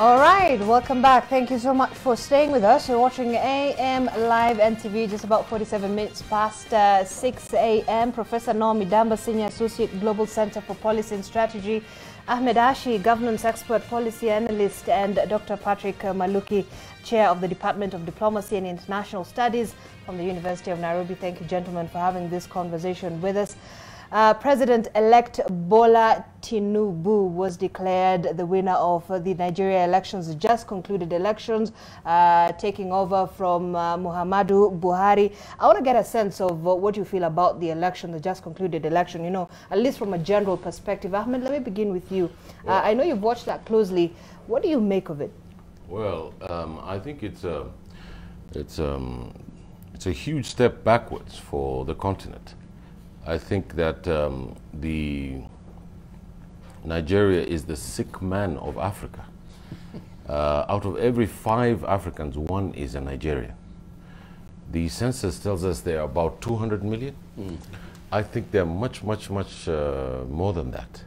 All right, welcome back. Thank you so much for staying with us. You're watching AM Live NTV, just about 47 minutes past 6 a.m. Professor Naomi Damba, Senior Associate, Global Center for Policy and Strategy, Ahmed Ashi, Governance Expert, Policy Analyst, and Dr. Patrick Maluki, Chair of the Department of Diplomacy and International Studies from the University of Nairobi. Thank you, gentlemen, for having this conversation with us. President-elect Bola Tinubu was declared the winner of the Nigeria elections, the just concluded elections, taking over from Muhammadu Buhari. I want to get a sense of what you feel about the election, the just concluded election, you know, at least from a general perspective. Ahmed, let me begin with you. Well, I know you've watched that closely. What do you make of it? Well, I think it's a huge step backwards for the continent. I think that Nigeria is the sick man of Africa. Out of every 5 Africans, 1 is a Nigerian. The census tells us there are about 200 million. I think they're much more than that.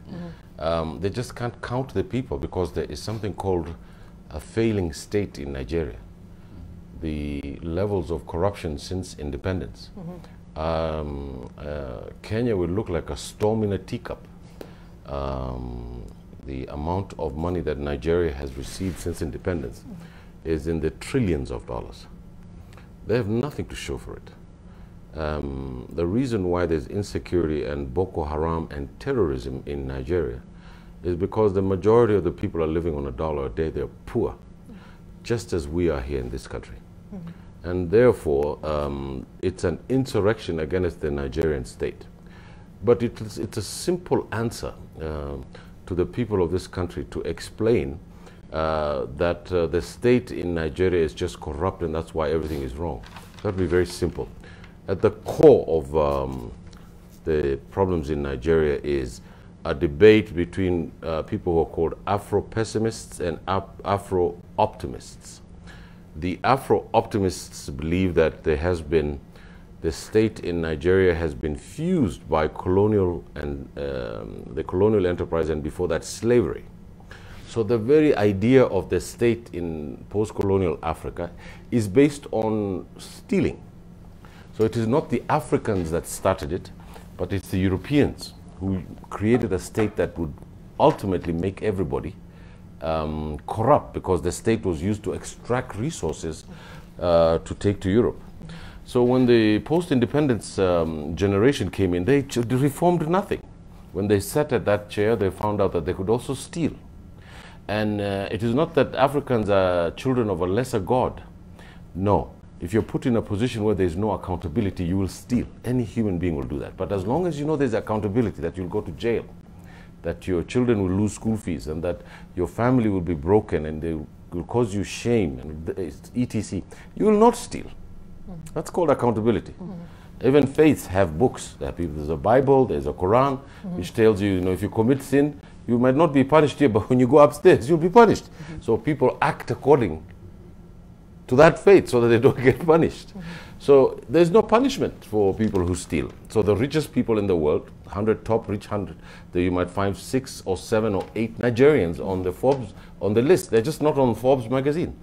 They just can't count the people because there is something called a failing state in Nigeria. The levels of corruption since independence. Kenya will look like a storm in a teacup. The amount of money that Nigeria has received since independence is in the trillions of dollars. They have nothing to show for it. The reason why there's insecurity and Boko Haram and terrorism in Nigeria is because the majority of the people are living on $1 a day. They're poor, just as we are here in this country. And therefore, it's an insurrection against the Nigerian state. But it's a simple answer to the people of this country to explain that the state in Nigeria is just corrupt and that's why everything is wrong. That would be very simple. At the core of the problems in Nigeria is a debate between people who are called Afro-pessimists and Afro-optimists. The Afro-optimists believe that the state in Nigeria has been fused by colonial and the colonial enterprise, and before that slavery. So the very idea of the state in post-colonial Africa is based on stealing. So it is not the Africans that started it, but it's the Europeans who created a state that would ultimately make everybody corrupt, because the state was used to extract resources to take to Europe. So when the post-independence generation came in, they reformed nothing. When they sat at that chair, they found out that they could also steal. And it is not that Africans are children of a lesser god. No. If you're put in a position where there's no accountability, you will steal. Any human being will do that. But as long as you know there's accountability, that you'll go to jail, that your children will lose school fees, and that your family will be broken and they will cause you shame and etc., you will not steal. That's called accountability. Even faiths have books. There's a Bible, there's a Quran, which tells you, if you commit sin, you might not be punished here, but when you go upstairs, you'll be punished. So people act according to that faith so that they don't get punished. So there's no punishment for people who steal. So the richest people in the world, 100 top rich 100, you might find 6 or 7 or 8 Nigerians on the list. They're just not on Forbes magazine.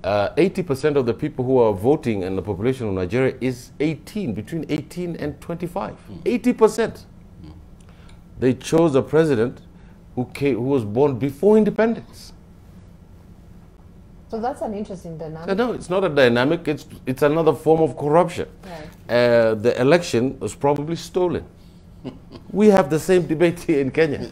80% of the people who are voting in the population of Nigeria is between 18 and 25. 80%. They chose a president who was born before independence. So that's an interesting dynamic. No, it's not a dynamic. It's another form of corruption. Right. The election was probably stolen. We have the same debate here in Kenya.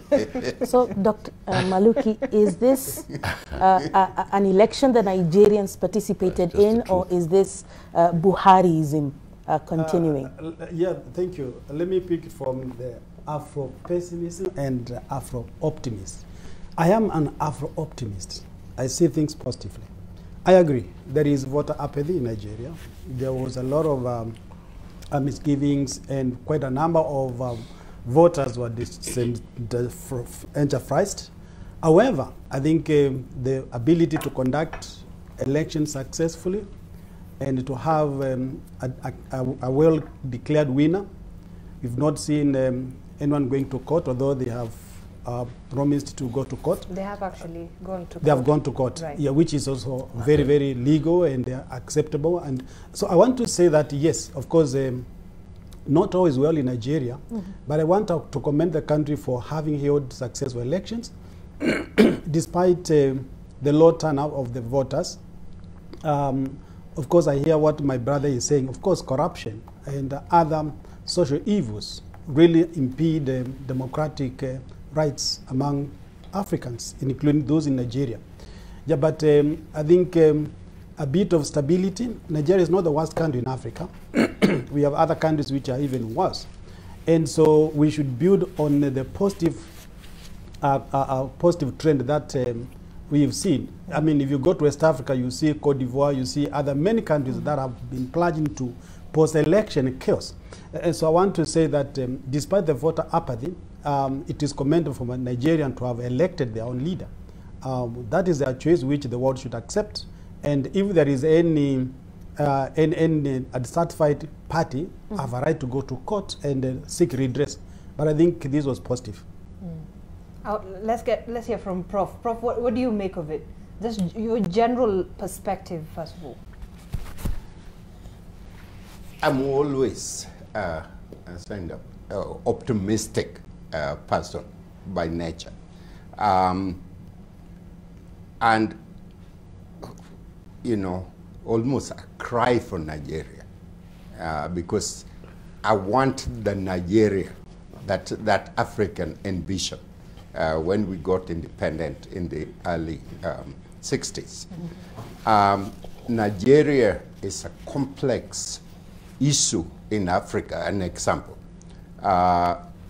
So, Dr. Maluki, is this an election the Nigerians participated in, or is this Buhariism continuing? Yeah, thank you. Let me pick from the Afro-pessimism and Afro-optimist. I am an Afro-optimist. I see things positively. I agree. There is voter apathy in Nigeria. There was a lot of misgivings, and quite a number of voters were disenfranchised. However, I think the ability to conduct elections successfully and to have a well-declared winner, we've not seen anyone going to court, although they have promised to go to court. They have actually gone to court. They have gone to court, Right. yeah, which is also very, very legal and acceptable. And so I want to say that, yes, of course, not always well in Nigeria, but I want to commend the country for having held successful elections, despite the low turnout of the voters. Of course, I hear what my brother is saying. Of course, corruption and other social evils really impede democratic rights among Africans, including those in Nigeria. Yeah, but I think a bit of stability. Nigeria is not the worst country in Africa. We have other countries which are even worse. And so we should build on the positive trend that we've seen. I mean, if you go to West Africa, you see Cote d'Ivoire, you see many countries that have been plunged into post-election chaos. And so I want to say that despite the voter apathy, it is commendable for a Nigerian to have elected their own leader. That is a choice which the world should accept. And if there is any unsatisfied party, have a right to go to court and seek redress. But I think this was positive. Let's hear from Prof. Prof, what do you make of it? Just your general perspective, first of all. I'm always optimistic person by nature. And, you know, almost a cry for Nigeria because I want the Nigeria that African envisioned when we got independent in the early 60s. Nigeria is a complex issue in Africa. An example.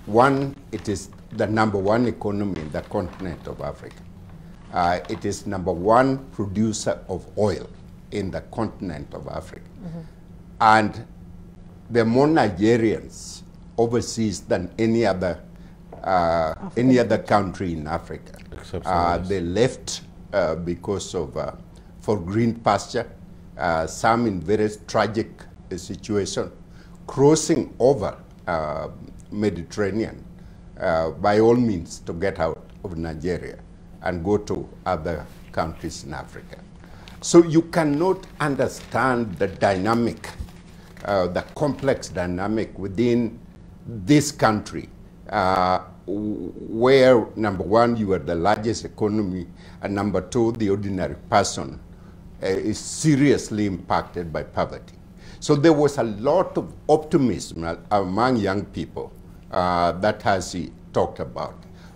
One, it is the #1 economy in the continent of Africa. It is #1 producer of oil in the continent of Africa. And there are more Nigerians overseas than any other country in Africa. They left because of for green pasture, some in very tragic situation, crossing over Mediterranean by all means to get out of Nigeria and go to other countries in Africa. So you cannot understand the dynamic, the complex dynamic within this country, where #1, you are the largest economy, and #2, the ordinary person is seriously impacted by poverty. So there was a lot of optimism among young people that Hazi talked about.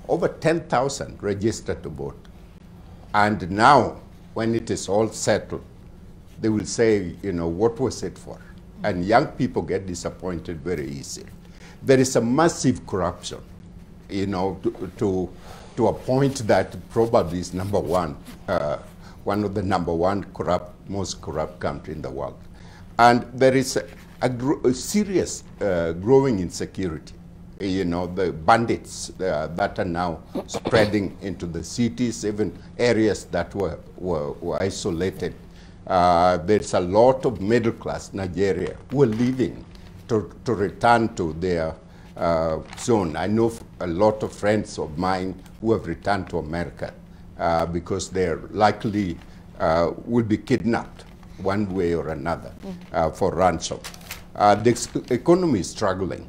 Over 10,000 registered to vote. And now, when it is all settled, they will say, you know, what was it for? And young people get disappointed very easily. There is a massive corruption, you know, to a point that probably is #1, one of the #1 most corrupt country in the world. And there is a serious growing insecurity. You know, the bandits that are now spreading into the cities, even areas that were isolated. There's a lot of middle-class Nigeria who are leaving to return to their zone. I know a lot of friends of mine who have returned to America because they're likely will be kidnapped one way or another for ransom. The economy is struggling.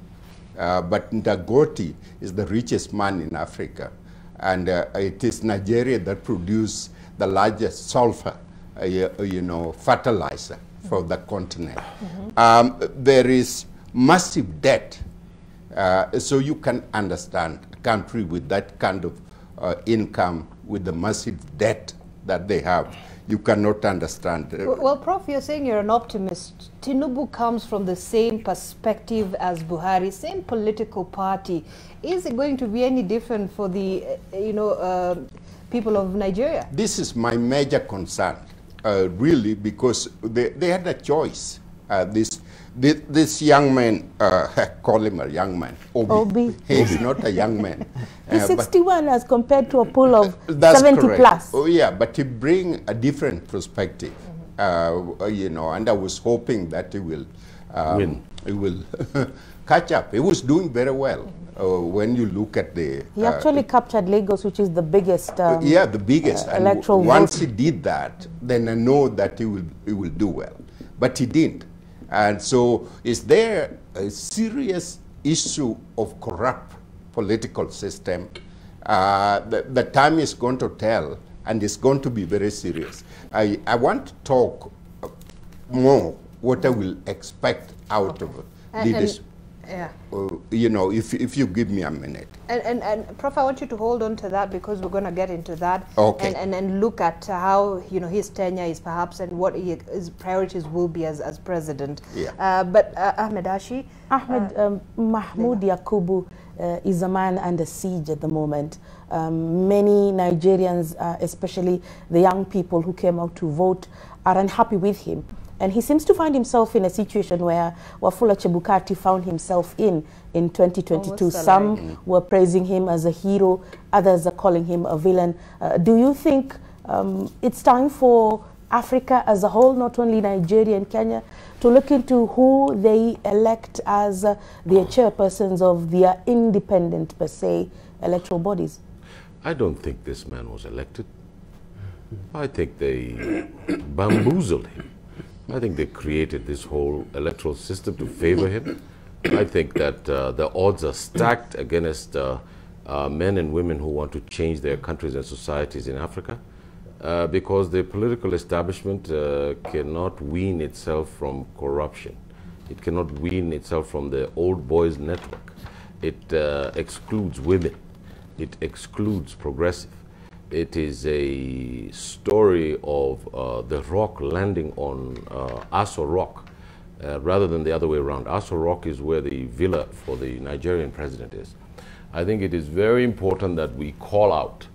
But Dangote is the richest man in Africa, and it is Nigeria that produces the largest sulfur, you know, fertilizer for the continent. There is massive debt, so you can understand a country with that kind of income, with the massive debt that they have. You cannot understand. Well, Prof, you're saying you're an optimist. Tinubu comes from the same perspective as Buhari, same political party. Is it going to be any different for the, people of Nigeria? This is my major concern, really, because they had a choice. This young man, call him a young man, Obi. He's not a young man. He's 61 as compared to a pool of 70 correct. plus. Oh yeah, but he brings a different perspective, you know, and I was hoping that he will catch up. He was doing very well, when you look at the... He actually captured Lagos, which is the biggest yeah, the biggest. And electoral once vote. he did that, then I know that he will do well. But he didn't. And so is there a serious issue of corrupt political system? The time is going to tell, and it's going to be very serious. I want to talk more what I will expect out of leadership. Yeah. You know, if you give me a minute. And Prof, I want you to hold on to that because we're going to get into that. Okay. And look at how, you know, his tenure is perhaps and what his priorities will be as president. Yeah. But Ahmed Hashi. Ahmed, Mahmoud Yakubu is a man under siege at the moment. Many Nigerians, especially the young people who came out to vote, are unhappy with him. And he seems to find himself in a situation where Wafula Chebukati found himself in 2022. Some were praising him as a hero, others are calling him a villain. Do you think it's time for Africa as a whole, not only Nigeria and Kenya, to look into who they elect as their chairpersons of their independent, per se, electoral bodies? I don't think this man was elected. I think they bamboozled him. I think they created this whole electoral system to favor him. I think that the odds are stacked against men and women who want to change their countries and societies in Africa because the political establishment cannot wean itself from corruption. It cannot wean itself from the old boys network. It excludes women. It excludes progressive. It is a story of the rock landing on Aso Rock rather than the other way around. Aso Rock is where the villa for the Nigerian president is. I think it is very important that we call out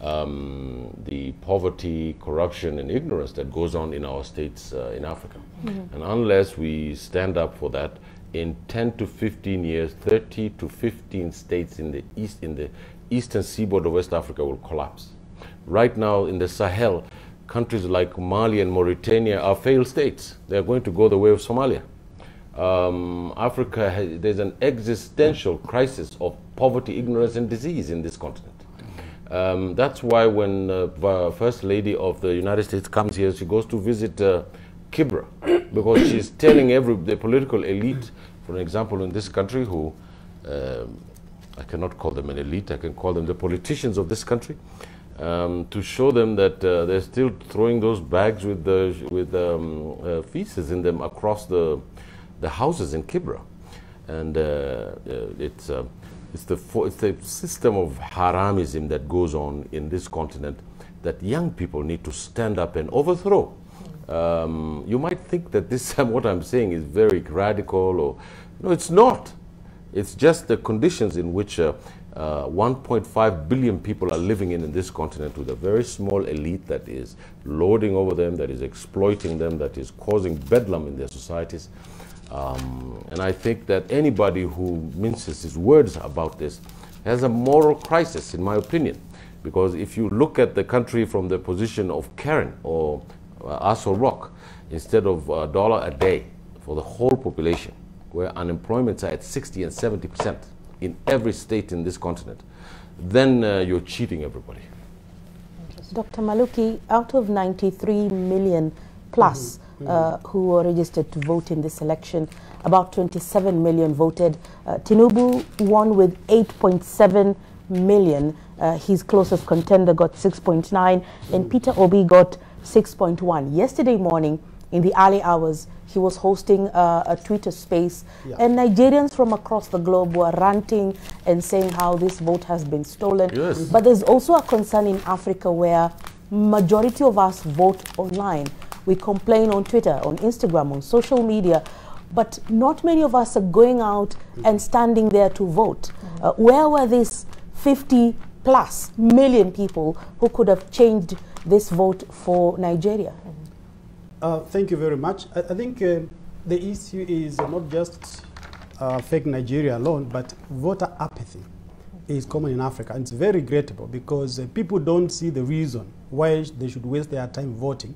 the poverty, corruption, and ignorance that goes on in our states in Africa. Mm-hmm. And unless we stand up for that, in 10 to 15 years, 30 to 15 states in the eastern seaboard of West Africa will collapse. Right now in the Sahel, countries like Mali and Mauritania are failed states. They're going to go the way of Somalia. Africa, there's an existential crisis of poverty, ignorance, and disease in this continent. That's why when First Lady of the United States comes here, she goes to visit Kibra, because she's telling the political elite, for example, in this country, who I cannot call them an elite, I can call them the politicians of this country, to show them that they're still throwing those bags with feces in them across the houses in Kibra, and it's the system of haramism that goes on in this continent that young people need to stand up and overthrow. You might think that this what I'm saying is very radical, or no, it's not. It's just the conditions in which 1.5 billion people are living in this continent, with a very small elite that is lording over them, that is exploiting them, that is causing bedlam in their societies. And I think that anybody who minces his words about this has a moral crisis, in my opinion. Because if you look at the country from the position of Karen or Aso Rock, instead of $1 a day for the whole population, where unemployments are at 60 and 70% in every state in this continent, then you're cheating everybody. Dr. Maluki, out of 93 million plus who were registered to vote in this election, about 27 million voted. Tinubu won with 8.7 million. His closest contender got 6.9, and Peter Obi got 6.1. Yesterday morning, in the early hours, he was hosting a Twitter space, and Nigerians from across the globe were ranting and saying how this vote has been stolen. Yes. But there's also a concern in Africa where majority of us vote online. We complain on Twitter, on Instagram, on social media, but not many of us are going out and standing there to vote. Where were these 50+ million people who could have changed this vote for Nigeria? Thank you very much. I think the issue is not just fake Nigeria alone, but voter apathy is common in Africa. And it's very regrettable because people don't see the reason why they should waste their time voting,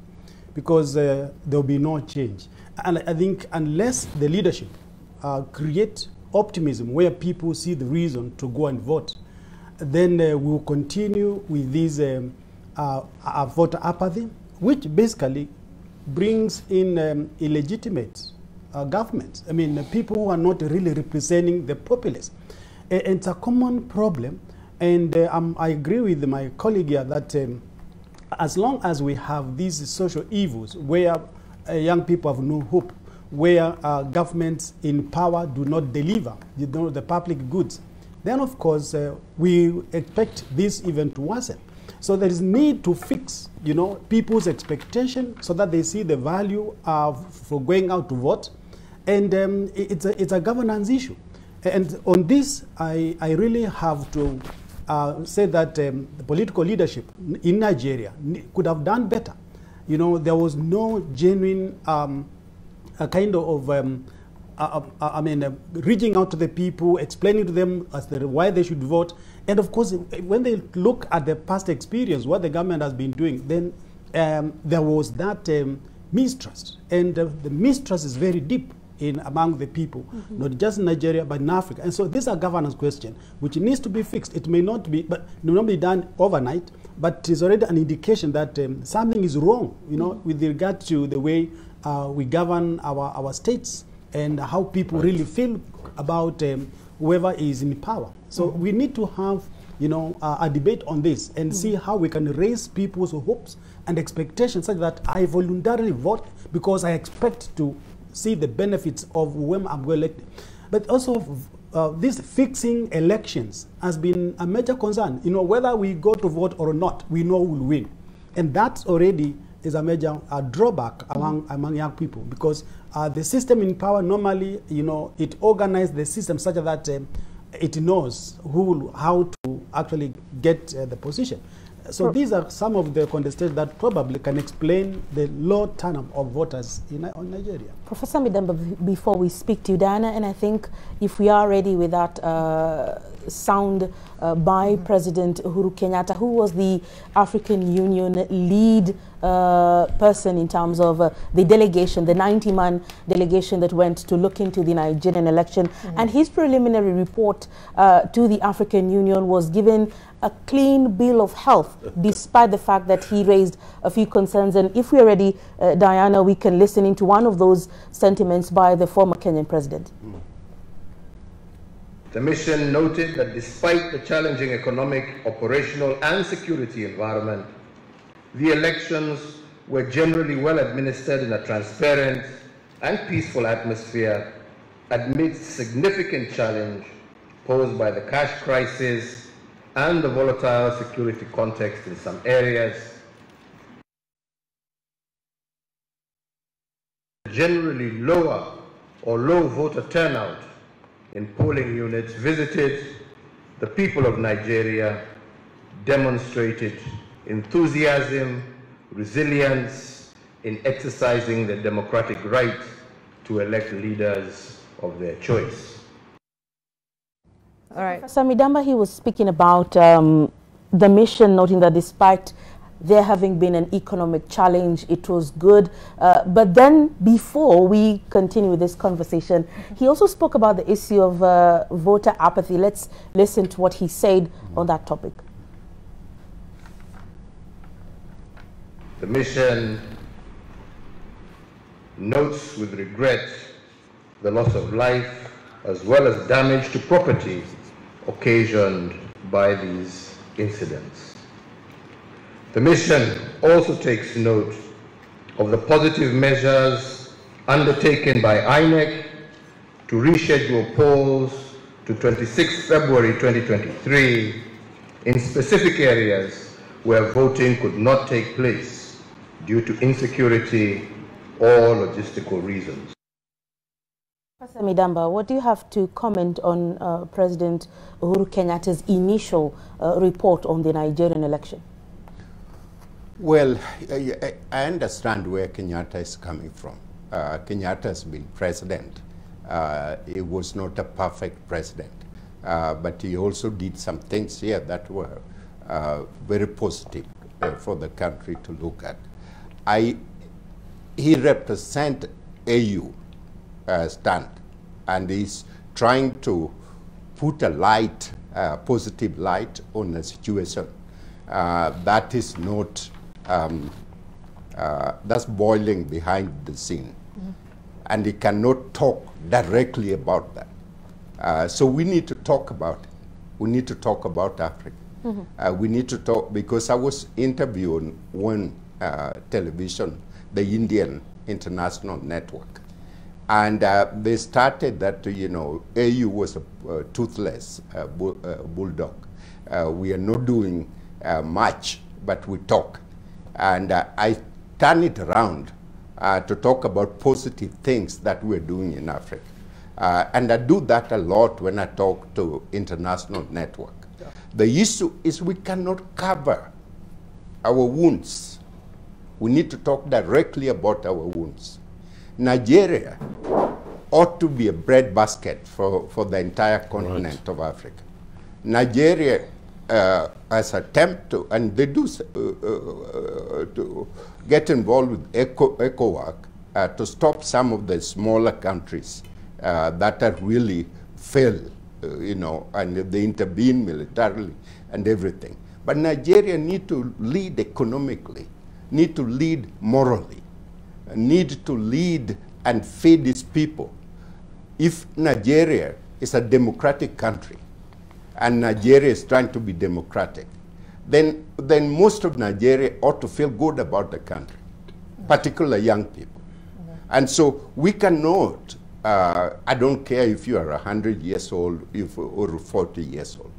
because there will be no change. And I think unless the leadership create optimism where people see the reason to go and vote, then we'll continue with this voter apathy, which basically brings in illegitimate governments. I mean, people who are not really representing the populace. It's a common problem, and I agree with my colleague here that as long as we have these social evils where young people have no hope, where governments in power do not deliver the public goods, then of course we expect this even to worsen. So there is need to fix, people's expectation so that they see the value for going out to vote, and it's a governance issue. And on this, I really have to say that the political leadership in Nigeria could have done better. There was no genuine kind of reaching out to the people, explaining to them as to why they should vote. And of course, when they look at the past experience, what the government has been doing, then there was that mistrust. And the mistrust is very deep among the people, not just in Nigeria, but in Africa. And so this is a governance question, which needs to be fixed. It may not be, but it will not be done overnight, but it is already an indication that something is wrong, with regard to the way we govern our states and how people really feel about whoever is in power. So we need to have, a debate on this and see how we can raise people's hopes and expectations such that I voluntarily vote because I expect to see the benefits of when I'm going to elect. But also, this fixing elections has been a major concern. Whether we go to vote or not, we know who will win. And that already is a major drawback among young people, because the system in power normally, it organizes the system such that it knows how to actually get the position. So these are some of the contestants that probably can explain the low turnout of voters in Nigeria. Professor Midamba, before we speak to you, Diana, and I think if we are ready with that sound by President Uhuru Kenyatta, who was the African Union lead person in terms of the delegation, the 90-man delegation that went to look into the Nigerian election, and his preliminary report to the African Union was given a clean bill of health, despite the fact that he raised a few concerns. And if we are ready, Diana, we can listen into one of those sentiments by the former Kenyan president. The mission noted that despite the challenging economic, operational, and security environment, the elections were generally well administered in a transparent and peaceful atmosphere amidst significant challenge posed by the cash crisis and the volatile security context in some areas. Generally lower or low voter turnout in polling units visited, the people of Nigeria demonstrated enthusiasm, resilience in exercising their democratic right to elect leaders of their choice. All right. Professor Midamba, he was speaking about the mission, noting that despite there having been an economic challenge, it was good. But then before we continue with this conversation, he also spoke about the issue of voter apathy. Let's listen to what he said on that topic. The mission notes with regret the loss of life as well as damage to property occasioned by these incidents. The mission also takes note of the positive measures undertaken by INEC to reschedule polls to 26 February 2023 in specific areas where voting could not take place due to insecurity or logistical reasons. Professor Midamba, what do you have to comment on President Uhuru Kenyatta's initial report on the Nigerian election? Well, I understand where Kenyatta is coming from. Kenyatta has been president. He was not a perfect president, but he also did some things here that were very positive for the country to look at. He represents AU stand and is trying to put a light, positive light on the situation. That is not, that's boiling behind the scene. And he cannot talk directly about that. So we need to talk about it. We need to talk about Africa. We need to talk, because I was interviewing one television, the Indian International Network. And they started that, you know, AU was a toothless bulldog. We are not doing much, but we talk. And I turn it around to talk about positive things that we're doing in Africa. And I do that a lot when I talk to international network. Yeah. The issue is we cannot cover our wounds. We need to talk directly about our wounds. Nigeria ought to be a breadbasket for the entire continent of Africa. Nigeria has attempted to, and they do to get involved with ECOWAC to stop some of the smaller countries that are really fail, you know, and they intervene militarily and everything. But Nigeria need to lead economically, need to lead morally, need to lead and feed its people. If Nigeria is a democratic country, and Nigeria is trying to be democratic, then most of Nigeria ought to feel good about the country, particularly young people. And so we cannot, I don't care if you are 100 years old or 40 years old.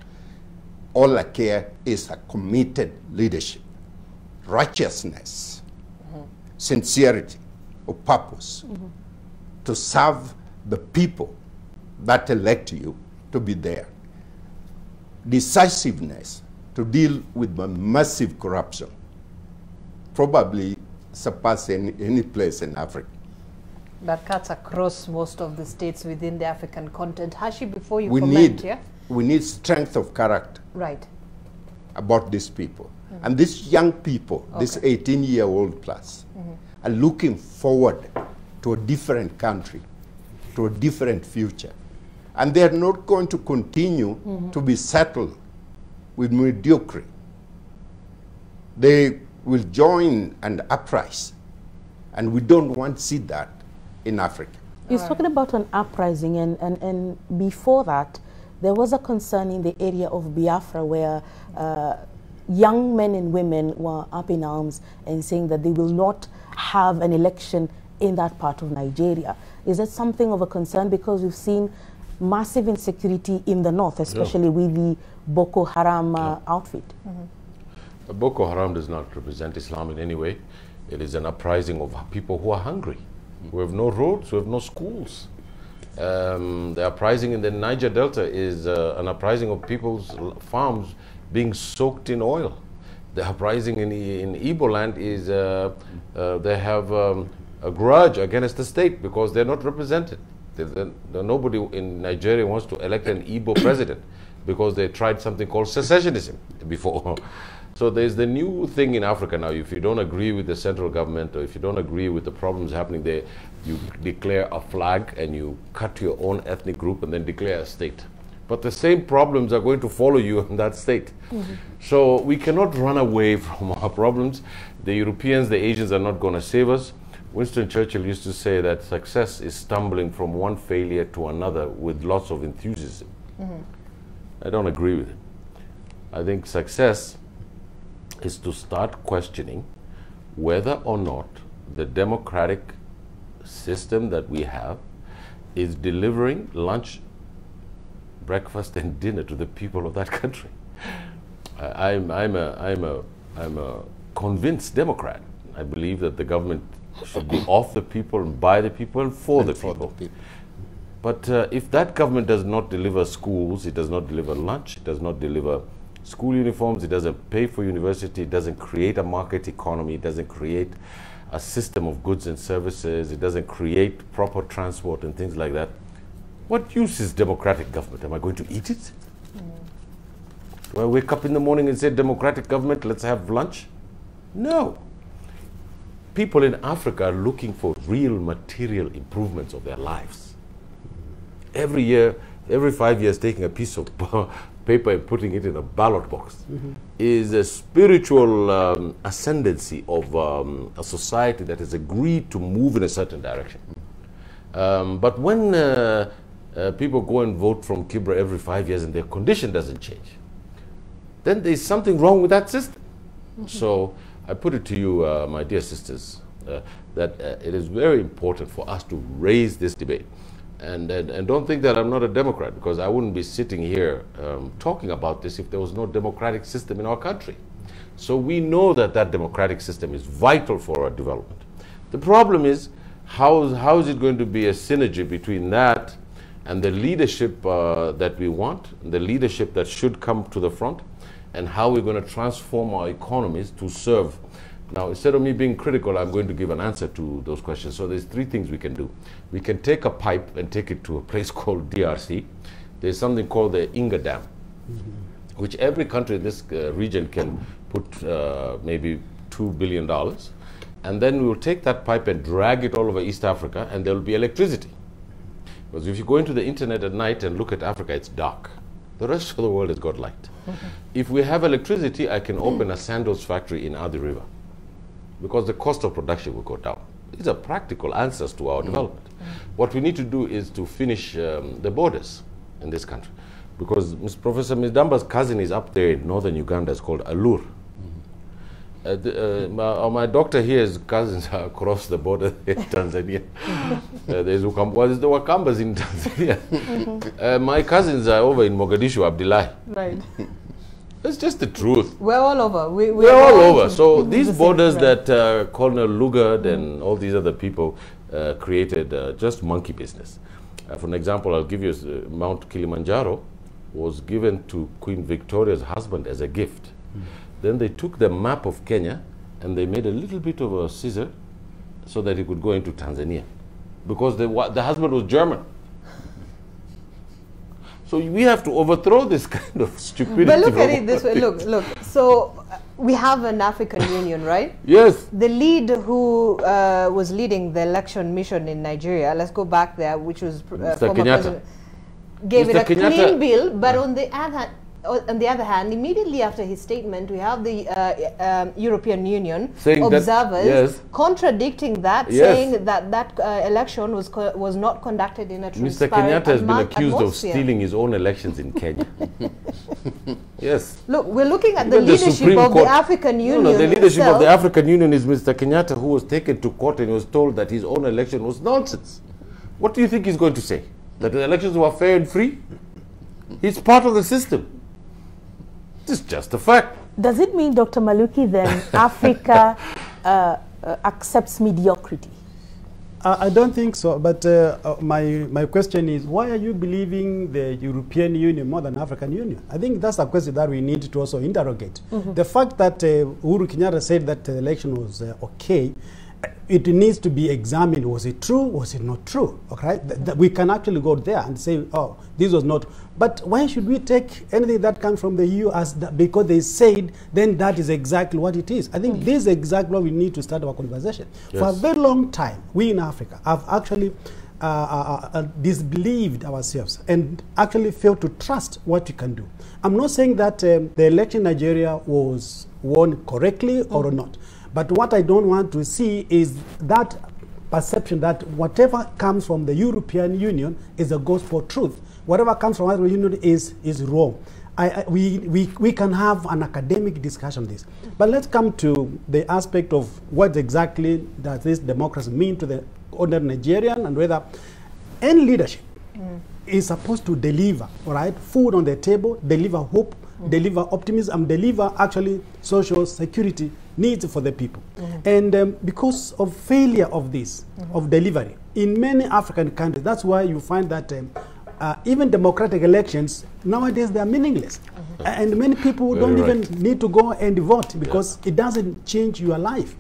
All I care is a committed leadership, righteousness, sincerity of purpose, to serve the people that elect you to be there. Decisiveness to deal with the massive corruption, probably surpassing any place in Africa. That cuts across most of the states within the African continent. Hashi, before you comment, we need strength of character. Right. About these people. And these young people, this 18-year-old plus, are looking forward to a different country, to a different future. And they're not going to continue to be settled with mediocrity. They will join and uprise. And we don't want to see that in Africa. You're talking about an uprising, and before that, there was a concern in the area of Biafra where young men and women were up in arms and saying that they will not have an election in that part of Nigeria. Is that something of a concern? Because we've seen massive insecurity in the north, especially with the Boko Haram outfit. Boko Haram does not represent Islam in any way. It is an uprising of people who are hungry, who have no roads, who have no schools. The uprising in the Niger Delta is an uprising of people's farms being soaked in oil. The uprising in Igbo land is they have a grudge against the state because they're not represented. Nobody in Nigeria wants to elect an Igbo president because they tried something called secessionism before. So there's the new thing in Africa now. If you don't agree with the central government, or if you don't agree with the problems happening there, you declare a flag and you cut your own ethnic group and then declare a state. But the same problems are going to follow you in that state. So we cannot run away from our problems. The Europeans, the Asians are not going to save us. Winston Churchill used to say that success is stumbling from one failure to another with lots of enthusiasm. I don't agree with it. I think success is to start questioning whether or not the democratic system that we have is delivering lunch, breakfast, and dinner to the people of that country. I'm a convinced Democrat. I believe that the government should be of the people and by the people and for the people. But if that government does not deliver schools, it does not deliver lunch, it does not deliver school uniforms, it doesn't pay for university, it doesn't create a market economy, it doesn't create a system of goods and services, it doesn't create proper transport and things like that, what use is democratic government? Am I going to eat it? Do I wake up in the morning and say, democratic government, let's have lunch? No. People in Africa are looking for real material improvements of their lives. Every year, every 5 years taking a piece of paper and putting it in a ballot box is a spiritual ascendancy of a society that has agreed to move in a certain direction. But when people go and vote from Kibra every 5 years and their condition doesn't change, then there's something wrong with that system. So I put it to you, my dear sisters, that it is very important for us to raise this debate. And don't think that I'm not a Democrat, because I wouldn't be sitting here talking about this if there was no democratic system in our country. So we know that that democratic system is vital for our development. The problem is, how is it going to be a synergy between that and the leadership that we want, the leadership that should come to the front, and how we're going to transform our economies to serve. Now, instead of me being critical, I'm going to give an answer to those questions. So there's three things we can do. We can take a pipe and take it to a place called DRC. There's something called the Inga Dam, which every country in this region can put maybe $2 billion. And then we will take that pipe and drag it all over East Africa, and there will be electricity. Because if you go into the internet at night and look at Africa, it's dark. The rest of the world has got light. If we have electricity, I can open a Sandoz factory in Adi River, because the cost of production will go down. These are practical answers to our development. What we need to do is to finish the borders in this country, because Professor Midamba's cousin is up there in northern Uganda. It's called Alur. My doctor here, his cousins are across the border in Tanzania. There's the Wakambas in Tanzania. My cousins are over in Mogadishu, Abdullahi. Right. That's just the truth. We're all over. We're all over. So these borders that Colonel Lugard and all these other people created, just monkey business. For an example, I'll give you Mount Kilimanjaro was given to Queen Victoria's husband as a gift. Then they took the map of Kenya and they made a little bit of a scissor so that he could go into Tanzania, because the husband was German. So we have to overthrow this kind of stupidity. But look at it this way. Look. So we have an African Union, right? Yes. The lead who was leading the election mission in Nigeria, let's go back there, which was Mr. former Kenyatta. president, gave Mr. it a Kenyatta. clean bill, but on the other hand, immediately after his statement, we have the European Union saying observers yes. contradicting that, Yes. saying that election was not conducted in a Mr. transparent Kenyatta has been accused of atmosphere. stealing his own elections in Kenya. Yes. Look, we're looking at the Even the leadership Supreme of Court- the African Union. No, the leadership itself. of the African Union is Mr. Kenyatta, who was taken to court and was told that his own election was nonsense. What do you think he's going to say? That the elections were fair and free? He's part of the system. It's just a fact. Does it mean, Dr. Maluki, then Africa accepts mediocrity? I don't think so, but my question is, why are you believing the European Union more than African Union? I think that's a question that we need to also interrogate. The fact that Uhuru Kenyatta said that the election was okay, it needs to be examined. Was it true? Was it not true? Okay, we can actually go there and say, oh, this was not. But why should we take anything that comes from the EU as because they said, then that is exactly what it is? I think this is exactly what we need to start our conversation. Yes. For a very long time, we in Africa have actually disbelieved ourselves and actually failed to trust what we can do. I'm not saying that the election in Nigeria was won correctly or not. But what I don't want to see is that perception that whatever comes from the European Union is a gospel truth. Whatever comes from the European Union is wrong. We can have an academic discussion on this. But let's come to the aspect of what exactly does this democracy mean to the ordinary Nigerian, and whether any leadership is supposed to deliver, all right, food on the table, deliver hope, deliver optimism, deliver actually social security needs for the people. And because of failure of this, of delivery, in many African countries, that's why you find that even democratic elections, nowadays they are meaningless. And many people don't even need to go and vote because it doesn't change your life.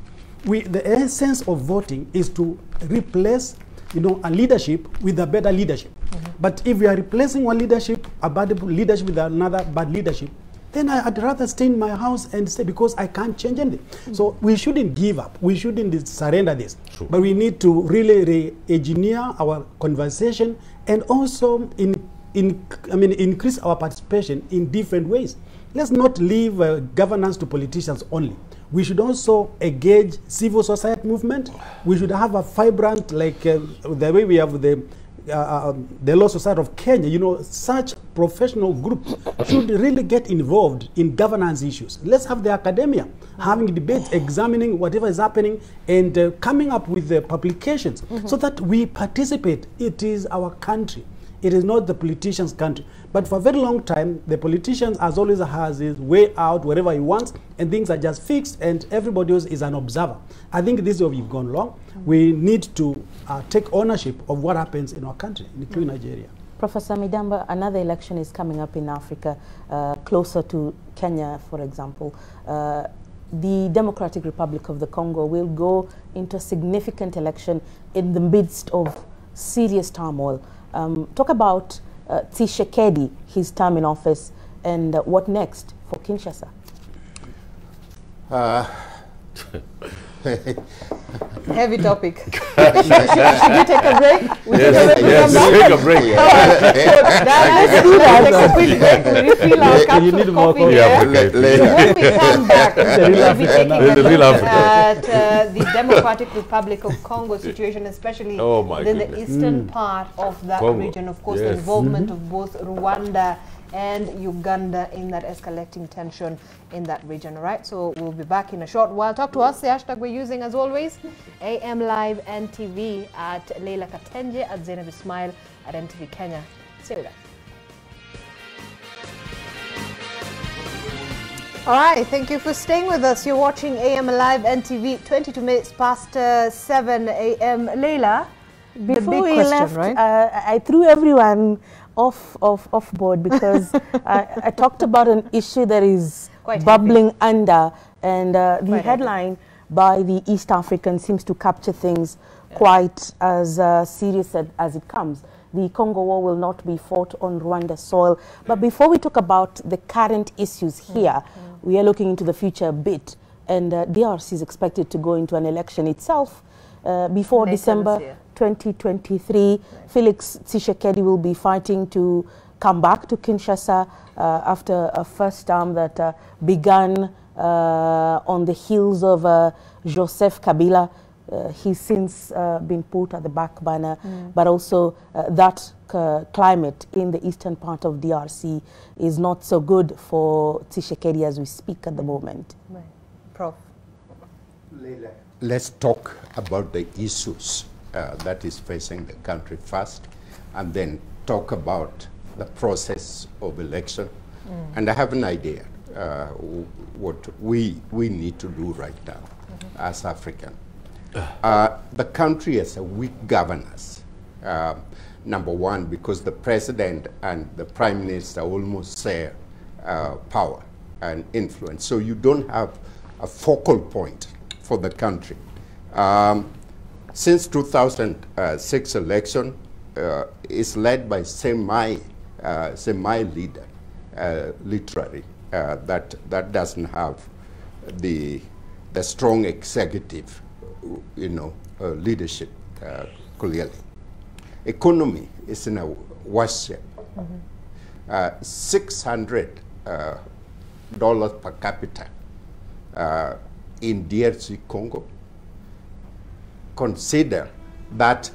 The essence of voting is to replace a leadership with a better leadership. But if we are replacing one leadership, a bad leadership with another bad leadership, then I'd rather stay in my house and stay because I can't change anything. So we shouldn't give up. We shouldn't surrender this. True. But we need to really re-engineer our conversation and also in increase our participation in different ways. Let's not leave governance to politicians only. We should also engage civil society movement. We should have a vibrant, like the way we have the Law Society of Kenya. You know, such professional groups should really get involved in governance issues. Let's have the academia having debates, examining whatever is happening, and coming up with the publications so that we participate. It is our country. It is not the politician's country. But for a very long time, the politician as always has his way out wherever he wants, and things are just fixed, and everybody else is an observer. I think this is where we've gone wrong. We need to take ownership of what happens in our country, including Nigeria. Professor Midamba, another election is coming up in Africa, closer to Kenya, for example. The Democratic Republic of the Congo will go into a significant election in the midst of serious turmoil. Talk about Tshisekedi, his term in office, and what next for Kinshasa? Heavy topic. Should we take a break? Yes, take a break. Let's do that. Take a quick break to refill our cups You need of more coffee. coffee. When we come back, we'll be taking a The real look Africa. at the Democratic Republic of Congo situation, especially Oh my within the goodness. eastern part of that Congo. region. Of course, the Yes. involvement of both Rwanda and Uganda in that escalating tension in that region. All right, so we'll be back in a short while. Talk to us. The hashtag we're using, as always, AM Live NTV, at Leila Katenje, at Zainab Ismail, at NTV Kenya. Stay with us. All right, thank you for staying with us. You're watching AM Live NTV, 22 minutes past 7 a.m. Leila, Before big we question, left, right? I threw everyone off board because I talked about an issue that is Quite bubbling under, and the Quite headline by the East African seems to capture things quite as serious as it comes. The Congo War will not be fought on Rwanda soil. But before we talk about the current issues here, we are looking into the future a bit, and DRC is expected to go into an election itself before Later December this year. 2023. Felix Tshisekedi will be fighting to come back to Kinshasa after a first term that began on the heels of Joseph Kabila. He's since been put at the back burner, but also that climate in the eastern part of DRC is not so good for Tshisekedi as we speak at the moment. Right. Prof. Let's talk about the issues that is facing the country first, and then talk about the process of election. And I have an idea what we need to do right now as African. The country has a weak governance. Number one, because the president and the prime minister almost share power and influence. So you don't have a focal point for the country. Since 2006 election is led by semi-leader, literally, that doesn't have the strong executive, leadership clearly. Economy is in a worse shape. $600 per capita in DRC Congo. Consider that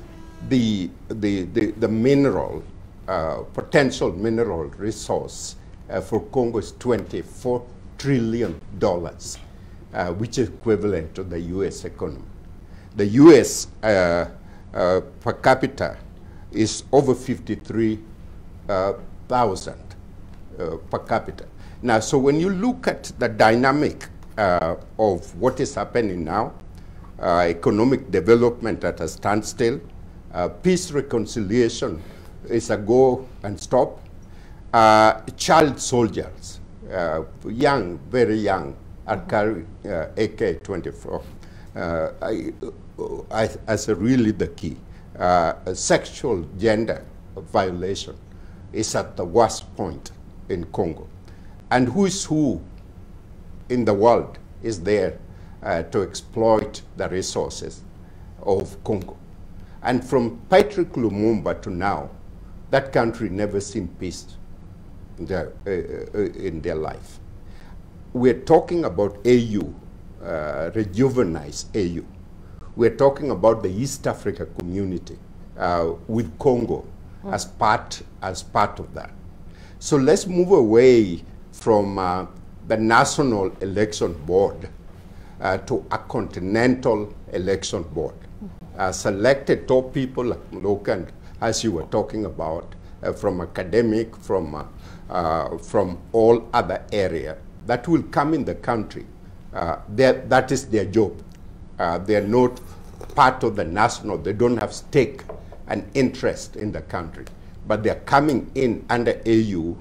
the mineral, potential mineral resource for Congo is $24 trillion, which is equivalent to the U.S. economy. The U.S. Per capita is over 53,000 per capita. Now, so when you look at the dynamic of what is happening now, economic development at a standstill, peace reconciliation is a go and stop, child soldiers, young, very young, are carrying AK-24 as really the key. Sexual gender violation is at the worst point in Congo. And who is who in the world is there to exploit the resources of Congo? And from Patrick Lumumba to now, that country never seen peace in their life. We're talking about AU, rejuvenized AU. We're talking about the East Africa community with Congo as part of that. So let's move away from the National Election Board to a continental election board. Selected top people like Lokan, as you were talking about, from academic, from all other areas, that will come in the country. That is their job. They are not part of the national, they don't have stake and interest in the country. But they are coming in under AU,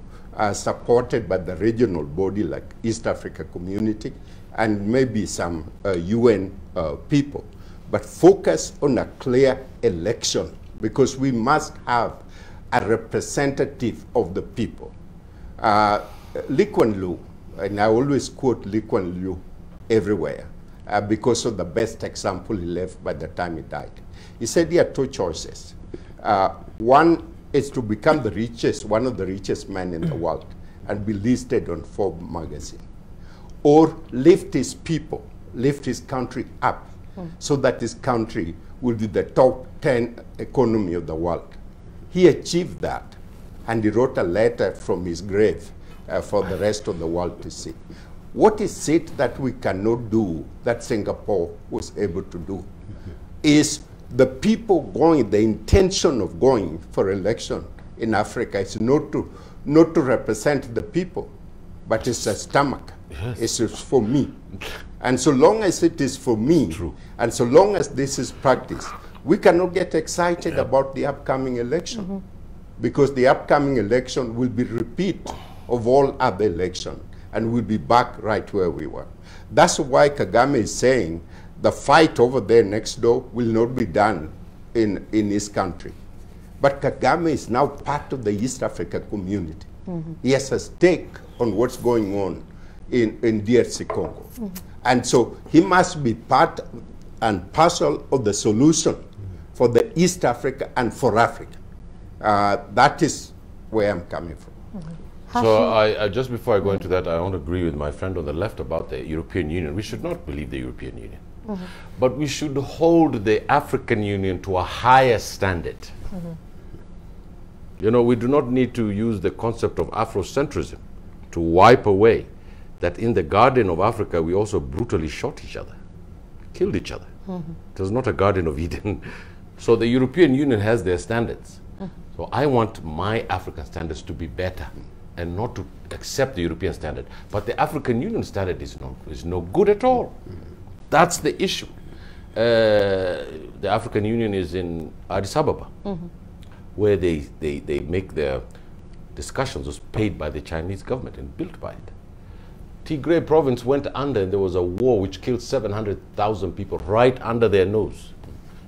supported by the regional body like East Africa Community and maybe some UN people. But focus on a clear election, because we must have a representative of the people. Lee Kuan Yew, and I always quote Lee Kuan Yew everywhere, because of the best example he left by the time he died. He said he had two choices. One is to become the richest, one of the richest men in the world, and be listed on Forbes magazine, or lift his people, lift his country up, so that his country will be the top 10 economy of the world. He achieved that, and he wrote a letter from his grave for the rest of the world to see. What is it that we cannot do that Singapore was able to do? Is the people going, the intention of going for election in Africa is not to represent the people, but it's a stomach. Yes. It's for me. And so long as it is for me, true, and so long as this is practiced, we cannot get excited about the upcoming election, because the upcoming election will be repeat of all other elections, and we'll be back right where we were. That's why Kagame is saying the fight over there next door will not be done in his country. But Kagame is now part of the East Africa community. He has a stake on what's going on in DRC Congo. And so he must be part and parcel of the solution for the East Africa and for Africa. That is where I'm coming from. So I just before I go into that, I want to agree with my friend on the left about the European Union. We should not believe the European Union. But we should hold the African Union to a higher standard. You know, we do not need to use the concept of Afrocentrism to wipe away that in the Garden of Africa we also brutally shot each other, killed each other. It was not a Garden of Eden. So the European Union has their standards. So I want my African standards to be better and not to accept the European standard. But the African Union standard is no good at all. That's the issue. The African Union is in Addis Ababa, where they make their discussions was paid by the Chinese government and built by it. Tigray province went under and there was a war which killed 700,000 people right under their nose.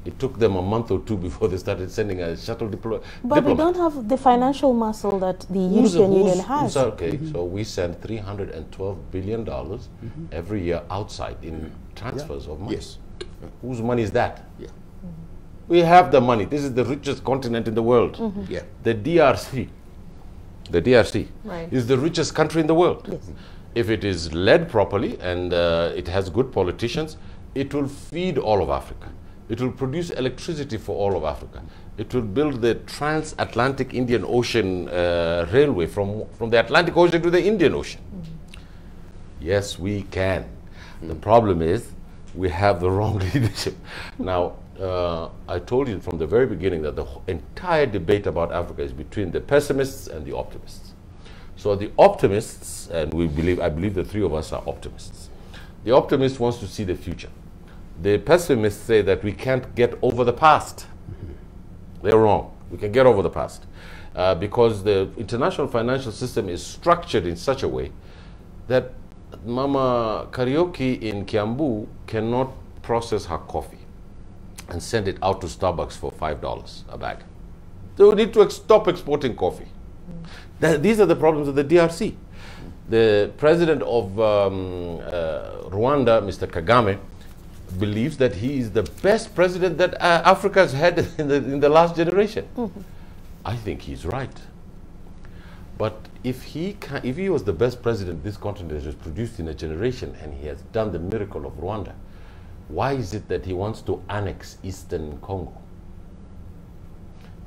It took them a month or two before they started sending a shuttle diplomat. But we don't have the financial muscle that the European Union has. Okay, so we send $312 billion every year outside in transfers of money. Yes. Whose money is that? We have the money. This is the richest continent in the world. The DRC is the richest country in the world. Yes. If it is led properly and it has good politicians, it will feed all of Africa. It will produce electricity for all of Africa. It will build the transatlantic Indian Ocean railway from the Atlantic Ocean to the Indian Ocean. Yes, we can. The problem is we have the wrong leadership. Now, I told you from the very beginning that the entire debate about Africa is between the pessimists and the optimists. So the optimists, and I believe the three of us are optimists. The optimist wants to see the future. The pessimists say that we can't get over the past. They're wrong. We can get over the past because the international financial system is structured in such a way that Mama Karaoke in Kiambu cannot process her coffee and send it out to Starbucks for $5 a bag. They will need to stop exporting coffee. These are the problems of the DRC. The president of Rwanda, Mr. Kagame, believes that he is the best president that Africa has had in the last generation. I think he's right. But if he was the best president this continent has produced in a generation, and he has done the miracle of Rwanda, why is it that he wants to annex Eastern Congo?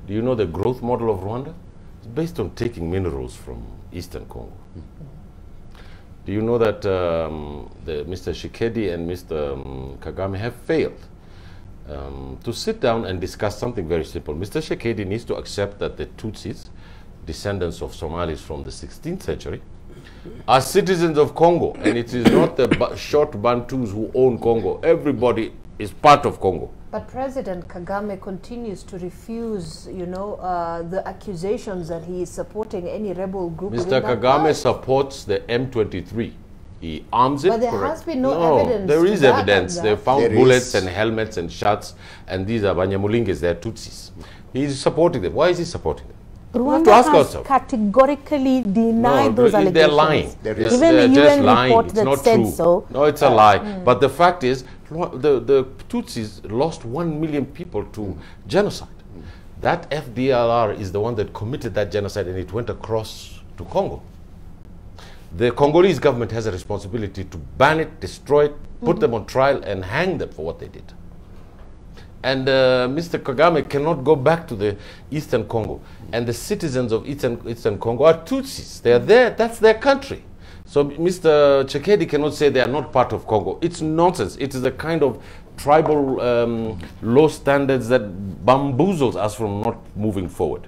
Do you know the growth model of Rwanda? It's based on taking minerals from Eastern Congo. Do you know that Mr. Tshisekedi and Mr. Kagame have failed to sit down and discuss something very simple? Mr. Tshisekedi needs to accept that the Tutsis, descendants of Somalis from the 16th century, are citizens of Congo, and it is not the short Bantus who own Congo. Everybody is part of Congo. But President Kagame continues to refuse, you know, the accusations that he is supporting any rebel group. Mr. Kagame supports the M23. He arms it. But there has been no evidence. There is evidence. They found There bullets is. and helmets and shots, and these are Banyamulinges, they're Tutsis. He's supporting them. Why is he supporting them? Rwanda to ask has ourselves. categorically denied those allegations. They're lying. Even They're the just UN lying. report It's that not said true. so. No, it's a lie. But the fact is, the Tutsis lost 1 million people to genocide. That FDLR is the one that committed that genocide, and it went across to Congo. The Congolese government has a responsibility to ban it, destroy it, put them on trial, and hang them for what they did. And Mr. Kagame cannot go back to the Eastern Congo. And the citizens of Eastern Congo are Tutsis. They are there. That's their country. So Mr. Tshisekedi cannot say they are not part of Congo. It's nonsense. It is a kind of tribal low standards that bamboozles us from not moving forward.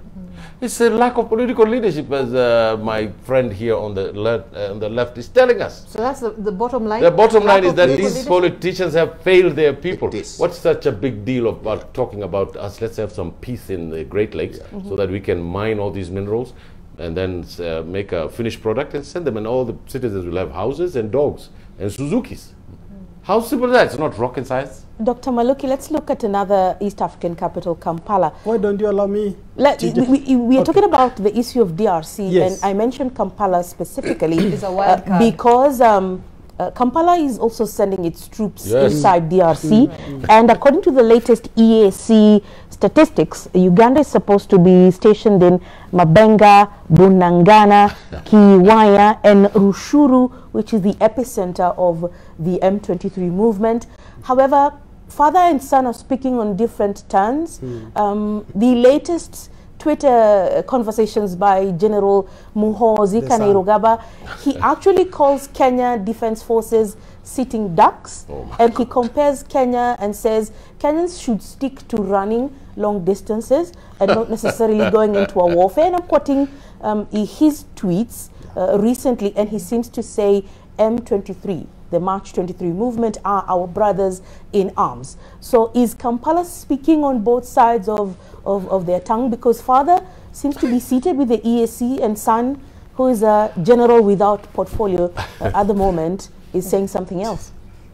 It's a lack of political leadership, as my friend here on the left is telling us. So that's the bottom line? The bottom line is that Lack of these political politicians have failed their people. It is. What's such a big deal about talking about us? Let's have some peace in the Great Lakes so that we can mine all these minerals and then make a finished product and send them, and all the citizens will have houses and dogs and Suzukis. How simple is that? It's not rocket science. Dr. Maluki, let's look at another East African capital, Kampala. Why don't you allow me? We are talking about the issue of DRC, Yes. and I mentioned Kampala specifically It's a wild card. because Kampala is also sending its troops Yes. inside DRC, and according to the latest EAC statistics, Uganda is supposed to be stationed in Mabenga, Bunangana, Kiwaya, and Rushuru, which is the epicenter of the M23 movement. However, father and son are speaking on different terms. The latest Twitter conversations by General Muhoozi Kainerugaba, he actually calls Kenya Defense Forces sitting ducks, and he compares Kenya and says Kenyans should stick to running long distances and not necessarily going into a warfare. And I'm quoting his tweets recently, and he seems to say M23, the March 23 movement, are our brothers in arms. So is Kampala speaking on both sides of their tongue? Because father seems to be seated with the EAC, and son, who is a general without portfolio at the moment, is saying something else.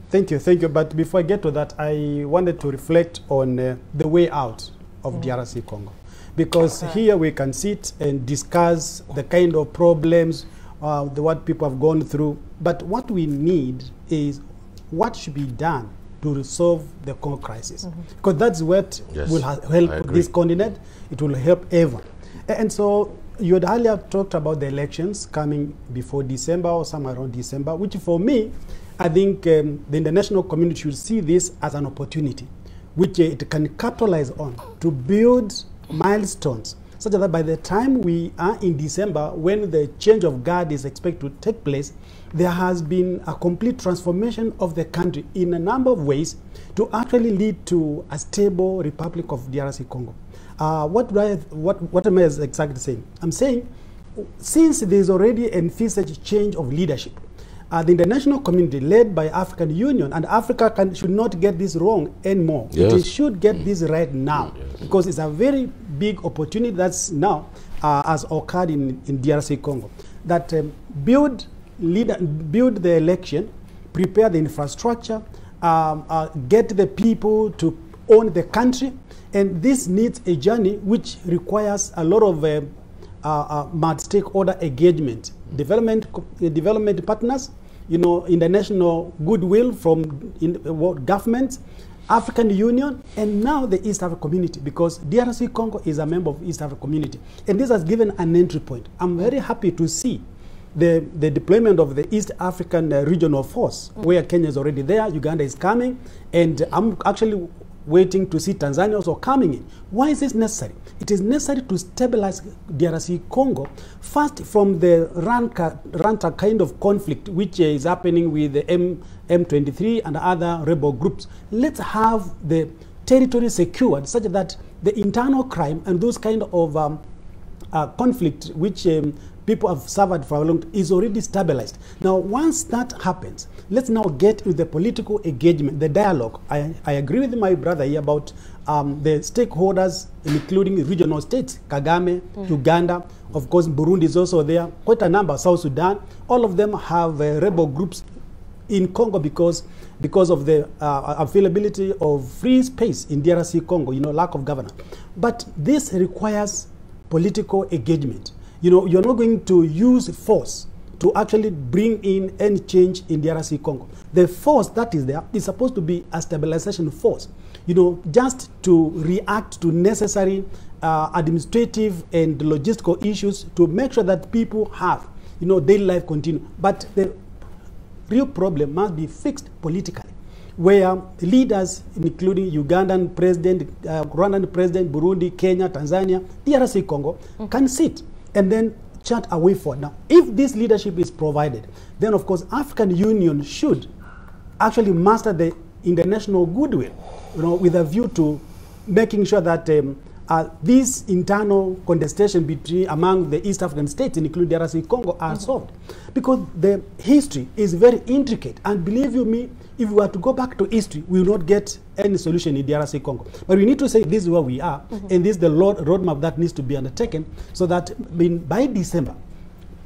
Thank you, thank you. But before I get to that, I wanted to reflect on the way out of DRC Congo. Because here we can sit and discuss the kind of problems, what people have gone through. But what we need is what should be done to resolve the Congo crisis. Because that's what will help this continent. It will help everyone. And so you had earlier talked about the elections coming before December or somewhere around December, which for me, I think the international community should see this as an opportunity, which it can capitalize on to build milestones, such that by the time we are in December, when the change of guard is expected to take place, there has been a complete transformation of the country in a number of ways to actually lead to a stable Republic of DRC Congo. What am I exactly saying? I'm saying, since there is already an envisaged change of leadership, the international community led by African Union, and Africa should not get this wrong anymore. Yes. It should get this right now, because it's a very big opportunity that's now has occurred in DRC Congo. That build the election, prepare the infrastructure, get the people to own the country, and this needs a journey which requires a lot of multi-stakeholder engagement, development partners, international goodwill from governments, African Union, and now the East African Community, because DRC Congo is a member of East African Community. And this has given an entry point. I'm very happy to see the deployment of the East African Regional Force, where Kenya is already there, Uganda is coming, and I'm actually waiting to see Tanzania also coming in. Why is this necessary? It is necessary to stabilize DRC Congo, first from the Ranta kind of conflict, which is happening with the M23 and other rebel groups. Let's have the territory secured such that the internal crime and those kind of conflict which people have suffered for a long time is already stabilized. Now, once that happens, let's now get with the political engagement, the dialogue. I agree with my brother here about the stakeholders, including regional states, Kagame, Uganda, of course, Burundi is also there, quite a number, South Sudan. All of them have rebel groups in Congo because of the availability of free space in DRC Congo, lack of governance. But this requires political engagement. You're not going to use force to actually bring in any change in DRC Congo. The force that is there is supposed to be a stabilization force, just to react to necessary administrative and logistical issues to make sure that people have, daily life continue. But the real problem must be fixed politically, where leaders, including Ugandan president, Rwandan president, Burundi, Kenya, Tanzania, DRC Congo, can sit and then chart a way forward. Now, if this leadership is provided, then of course African Union should actually master the international goodwill, with a view to making sure that this internal contestation among the East African states, including DRC Congo, are solved. Because the history is very intricate, and believe you me, if we were to go back to history, we will not get any solution in DRC Congo. But we need to say this is where we are, and this is the roadmap that needs to be undertaken, so that by December,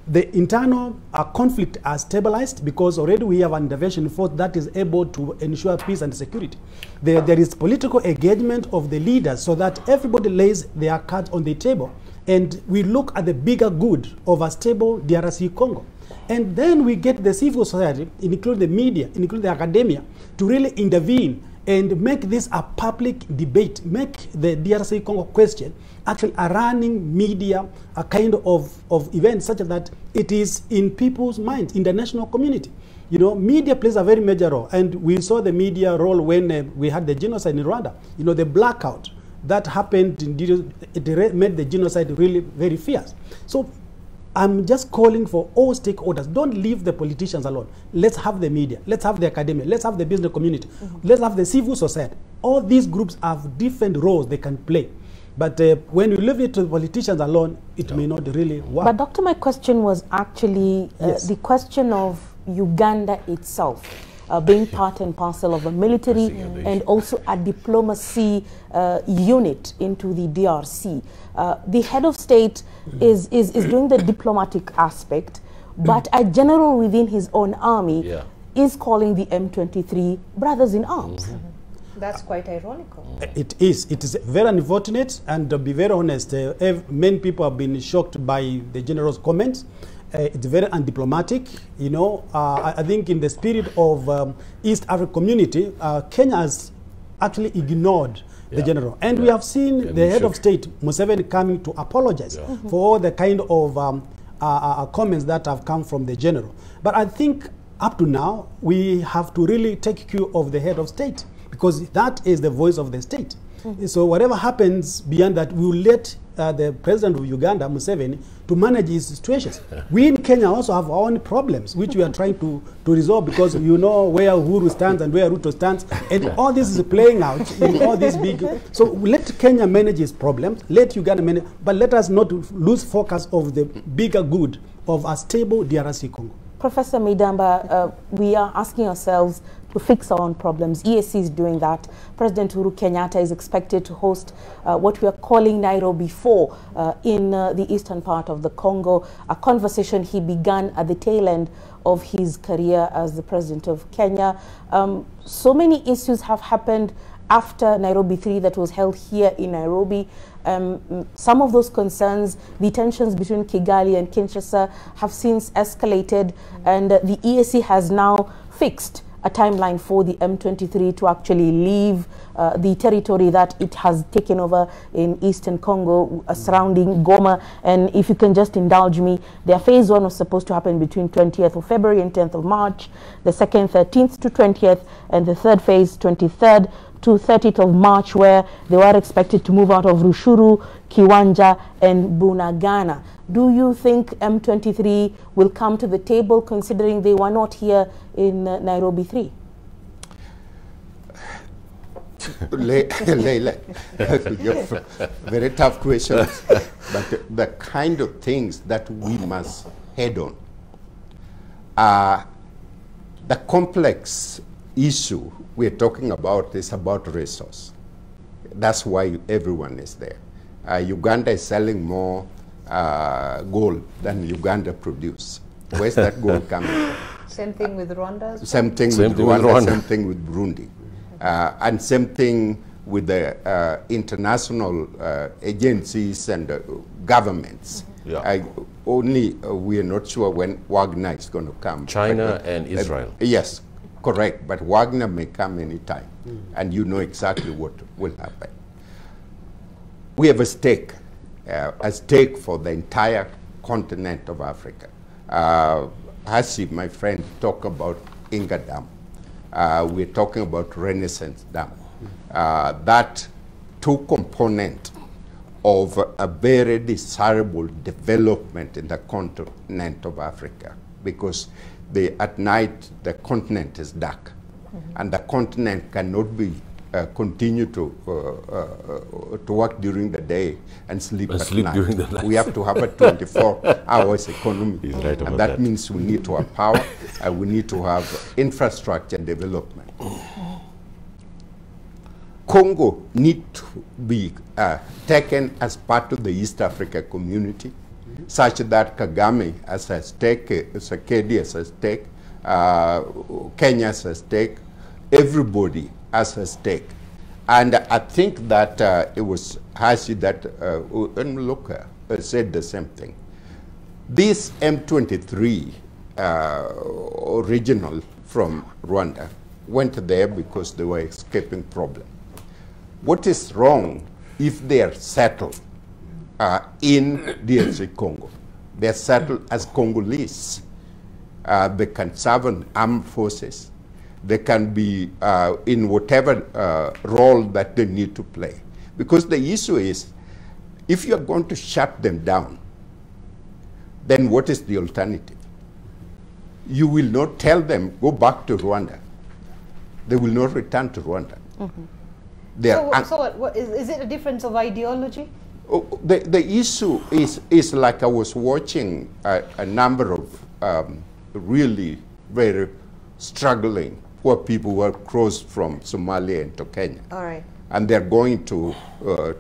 the internal conflict are stabilized, because already we have an intervention force that is able to ensure peace and security. There is political engagement of the leaders so that everybody lays their cards on the table, and we look at the bigger good of a stable DRC Congo. And then we get the civil society, including the media, including the academia, to really intervene and make this a public debate, make the DRC Congo question actually a running media, a kind of event such that it is in people's minds, in the national community. Media plays a very major role, and we saw the media role when we had the genocide in Rwanda. The blackout that happened, it made the genocide really very fierce. So I'm just calling for all stakeholders. Don't leave the politicians alone. Let's have the media. Let's have the academia. Let's have the business community. Let's have the civil society. All these groups have different roles they can play. But when you leave it to the politicians alone, it may not really work. But Doctor, my question was actually the question of Uganda itself. Being part and parcel of a military and also a diplomacy unit into the DRC. The head of state is doing the diplomatic aspect, but a general within his own army is calling the M23 brothers in arms. That's quite ironical. It is. It is very unfortunate, and to be very honest, many people have been shocked by the general's comments. It's very undiplomatic, I think in the spirit of East African community, Kenya has actually ignored the general. And we have seen the head of state, Museveni, coming to apologize for all the kind of comments that have come from the general. But I think up to now, we have to really take cue of the head of state, because that is the voice of the state. So whatever happens beyond that, we will let the president of Uganda, Museveni, to manage his situations. We in Kenya also have our own problems, which we are trying to resolve, because you know where Uhuru stands and where Ruto stands, and all this is playing out in all these big... So let Kenya manage his problems, let Uganda manage, but let us not lose focus of the bigger good of a stable DRC Congo. Professor Midamba, we are asking ourselves to fix our own problems. EAC is doing that. President Uhuru Kenyatta is expected to host what we are calling Nairobi 4 in the eastern part of the Congo, a conversation he began at the tail end of his career as the president of Kenya. So many issues have happened after Nairobi 3 that was held here in Nairobi. Some of those concerns, the tensions between Kigali and Kinshasa, have since escalated, and the EAC has now fixed a timeline for the M23 to actually leave the territory that it has taken over in eastern Congo, surrounding Goma. And if you can just indulge me, their phase 1 was supposed to happen between 20th of February and 10th of March, the second 13th to 20th, and the third phase 23rd to 30th of March, where they were expected to move out of Rushuru, Kiwanja, and Bunagana. Do you think M23 will come to the table, considering they were not here in Nairobi 3? Leila, very tough questions, but the kind of things that we must head on. The complex issue we're talking about is about resource. That's why everyone is there. Uganda is selling more gold than Uganda produces. Where's that gold coming from? Same thing with Rwanda? Same thing with Rwanda, same thing with Burundi. And same thing with the international agencies and governments. Yeah. We are not sure when Wagner is going to come. China and Israel. Yes, correct. But Wagner may come anytime, and you know exactly what will happen. We have a stake for the entire continent of Africa. Hasi, my friend, talked about Inga Dam. We're talking about Renaissance Dam. That two components of a very desirable development in the continent of Africa, because at night the continent is dark, and the continent cannot be continue to work during the day and sleep at night. During the night. We have to have a 24 hours economy. He's right about and that means we need to have power and we need to have infrastructure development. Congo need to be taken as part of the East Africa community, such that Kagame has a stake, Tshisekedi has a stake, Kenya has a stake, everybody has a stake. And I think that it was Hasi that said the same thing. This M23 regional from Rwanda went there because they were escaping problem. What is wrong if they are settled in DRC Congo? They are settled as Congolese. They can serve in armed forces. They can be in whatever role that they need to play. Because the issue is, if you are going to shut them down, then what is the alternative? You will not tell them, go back to Rwanda. They will not return to Rwanda. So what is it a difference of ideology? Oh, the issue is like I was watching a number of really very struggling poor people who are crossed from Somalia into Kenya. All right. And they're going to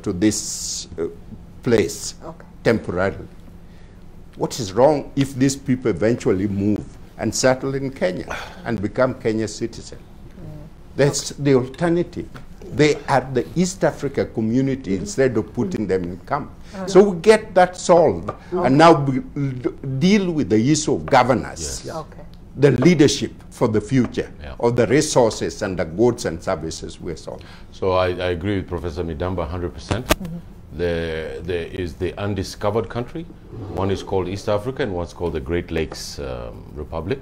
this place temporarily. What is wrong if these people eventually move and settle in Kenya and become Kenya's citizen? That's the alternative. They are the East Africa community instead of putting them in camp. So we get that solved and now deal with the issue of governance. Yes. The leadership for the future of the resources and the goods and services we're solving. So I agree with Professor Midamba 100%. There is the undiscovered country. One is called East Africa and one's called the Great Lakes Republic.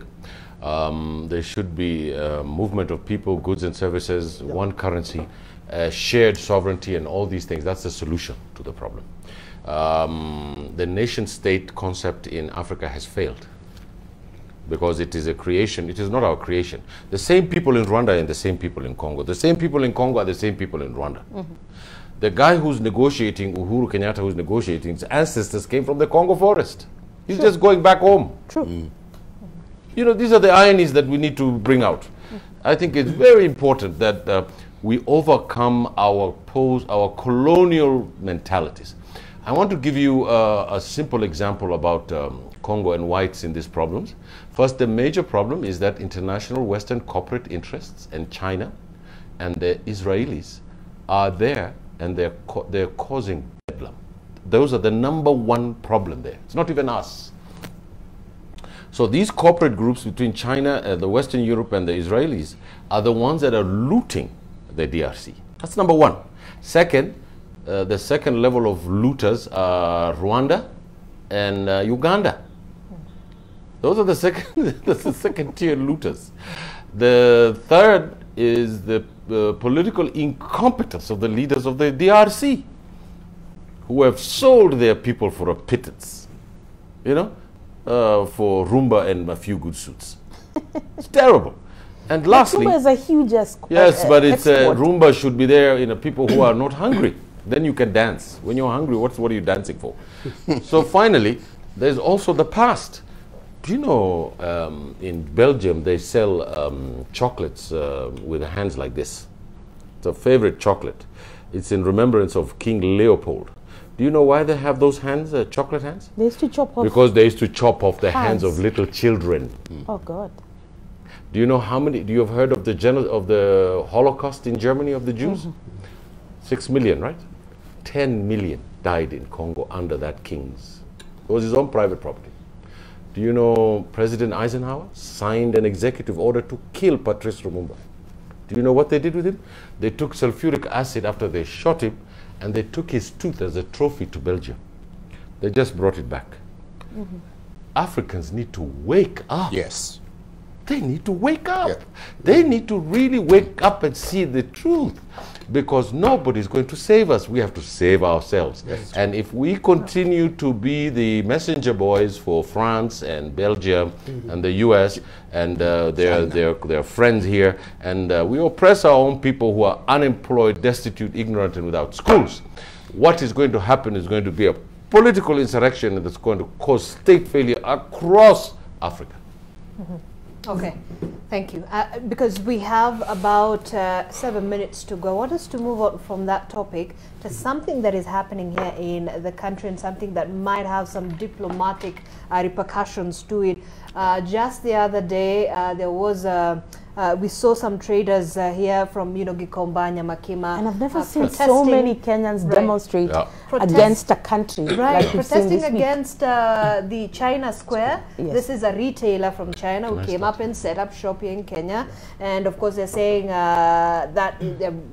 There should be movement of people, goods and services, one currency, shared sovereignty and all these things. That's the solution to the problem. The nation-state concept in Africa has failed because it is a creation. It is not our creation. The same people in Rwanda and the same people in Congo. The same people in Congo are the same people in Rwanda. The guy who's negotiating, Uhuru Kenyatta, who's negotiating, his ancestors came from the Congo forest. He's just going back home. True. You know, these are the ironies that we need to bring out. I think it's very important that we overcome our colonial mentalities. I want to give you a simple example about Congo and why it's in these problems. First, the major problem is that international Western corporate interests and China and the Israelis are there and they're causing bedlam. Those are the #1 problem there. It's not even us. So these corporate groups between China, the Western Europe, and the Israelis are the ones that are looting the DRC. That's number one. Second, the second level of looters are Rwanda and Uganda. Those are the second tier looters. The third is the political incompetence of the leaders of the DRC, who have sold their people for a pittance, you know, for Rumba and a few good suits. It's terrible. And lastly, Rumba is a huge yes, but it's export. Rumba should be there in people who are not hungry. Then you can dance. When you're hungry, what are you dancing for? So finally, there's also the past. Do you know in Belgium they sell chocolates with hands like this? It's a favorite chocolate. It's in remembrance of King Leopold. Do you know why they have those hands, chocolate hands? They used to chop off. Because they used to chop off the hands of little children. Oh God. Do you know how many? Do you have heard of the Holocaust in Germany of the Jews? 6 million, right? 10 million died in Congo under that king's. It was his own private property. Do you know President Eisenhower signed an executive order to kill Patrice Lumumba? Do you know what they did with him? They took sulfuric acid after they shot him, and they took his tooth as a trophy to Belgium. They just brought it back. Africans need to wake up. Yes. They need to wake up. Yeah. They need to really wake up and see the truth, because nobody's going to save us. We have to save ourselves. Yes. And if we continue to be the messenger boys for France and Belgium and the US and their friends here, and we oppress our own people who are unemployed, destitute, ignorant, and without schools, what is going to happen is going to be a political insurrection that's going to cause state failure across Africa. Okay, thank you. Because we have about 7 minutes to go, I want us to move on from that topic to something that is happening here in the country and something that might have some diplomatic repercussions to it. Just the other day, there was we saw some traders here from Gikomba, Nyamakima. And I've never seen so many Kenyans demonstrate against a country. Right, like protesting against the China Square. Yes. This is a retailer from China who came up and set up shop here in Kenya. And of course they're saying that